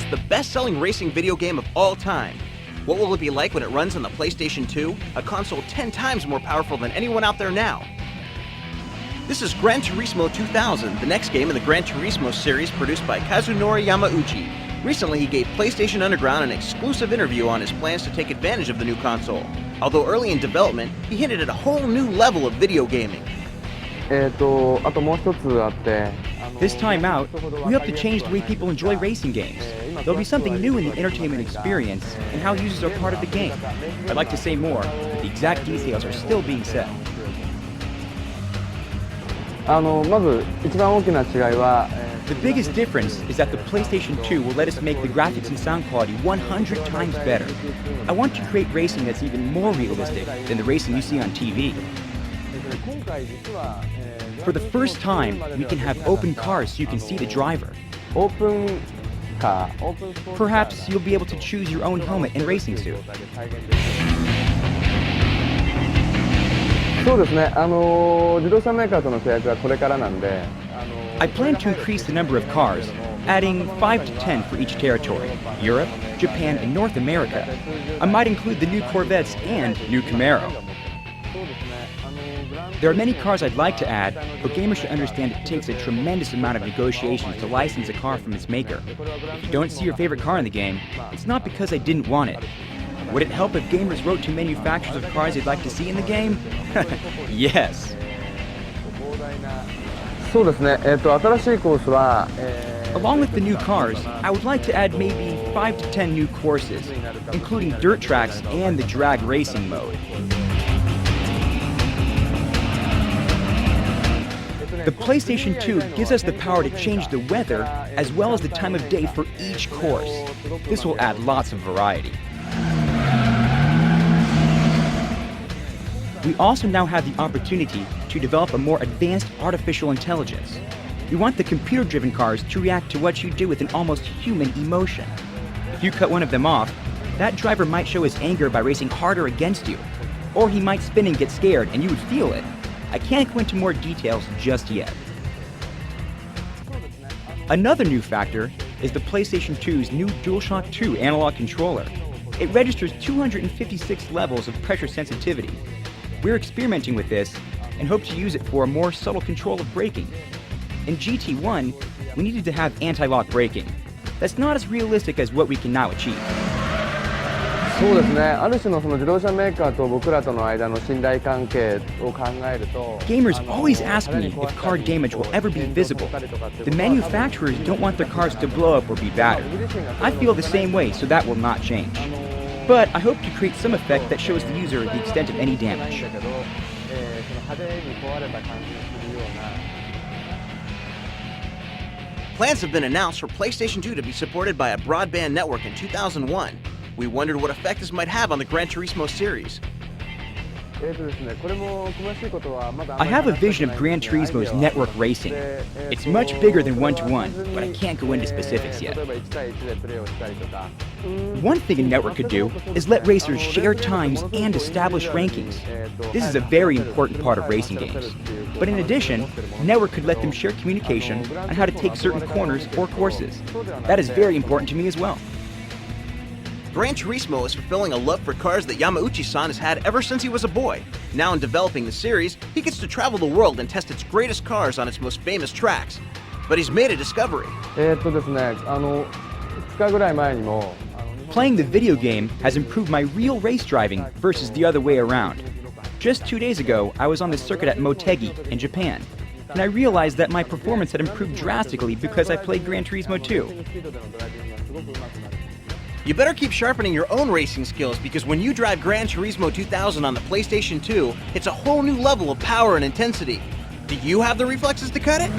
the best-selling racing video game of all time. What will it be like when it runs on the PlayStation 2, a console 10 times more powerful than anyone out there now? This is Gran Turismo 2000, the next game in the Gran Turismo series produced by Kazunori Yamauchi. Recently, he gave PlayStation Underground an exclusive interview on his plans to take advantage of the new console. Although early in development, he hinted at a whole new level of video gaming. This time out, we hope to change the way people enjoy racing games. There'll be something new in the entertainment experience and how users are part of the game. I'd like to say more, but the exact details are still being set. The biggest difference is that the PlayStation 2 will let us make the graphics and sound quality 100 times better. I want to create racing that's even more realistic than the racing you see on TV. For the first time, we can have open cars so you can see the driver. Perhaps you'll be able to choose your own helmet and racing suit. I plan to increase the number of cars, adding 5 to 10 for each territory: Europe, Japan, and North America. I might include the new Corvettes and new Camaro. There are many cars I'd like to add, but gamers should understand it takes a tremendous amount of negotiations to license a car from its maker. If you don't see your favorite car in the game, it's not because I didn't want it. Would it help if gamers wrote to manufacturers of cars they'd like to see in the game? Yes. Along with the new cars, I would like to add maybe 5 to 10 new courses, including dirt tracks and the drag racing mode. The PlayStation 2 gives us the power to change the weather as well as the time of day for each course. This will add lots of variety. We also now have the opportunity to develop a more advanced artificial intelligence. We want the computer-driven cars to react to what you do with an almost human emotion. If you cut one of them off, that driver might show his anger by racing harder against you. Or he might spin and get scared, and you would feel it. I can't go into more details just yet. Another new factor is the PlayStation 2's new DualShock 2 analog controller. It registers 256 levels of pressure sensitivity. We're experimenting with this and hope to use it for a more subtle control of braking. In GT1, we needed to have anti-lock braking. That's not as realistic as what we can now achieve. Gamers always ask me if car damage will ever be visible. The manufacturers don't want their cars to blow up or be battered. I feel the same way, so that will not change. But I hope to create some effect that shows the user the extent of any damage. Plans have been announced for PlayStation 2 to be supported by a broadband network in 2001. We wondered what effect this might have on the Gran Turismo series. I have a vision of Gran Turismo's network racing. It's much bigger than one-to-one, but I can't go into specifics yet. One thing a network could do is let racers share times and establish rankings. This is a very important part of racing games. But in addition, a network could let them share communication on how to take certain corners or courses. That is very important to me as well. Gran Turismo is fulfilling a love for cars that Yamauchi-san has had ever since he was a boy. Now in developing the series, he gets to travel the world and test its greatest cars on its most famous tracks. But he's made a discovery. Playing the video game has improved my real race driving versus the other way around. Just 2 days ago, I was on the circuit at Motegi in Japan, and I realized that my performance had improved drastically because I played Gran Turismo 2. You better keep sharpening your own racing skills because when you drive Gran Turismo 2000 on the PlayStation 2, it's a whole new level of power and intensity. Do you have the reflexes to cut it?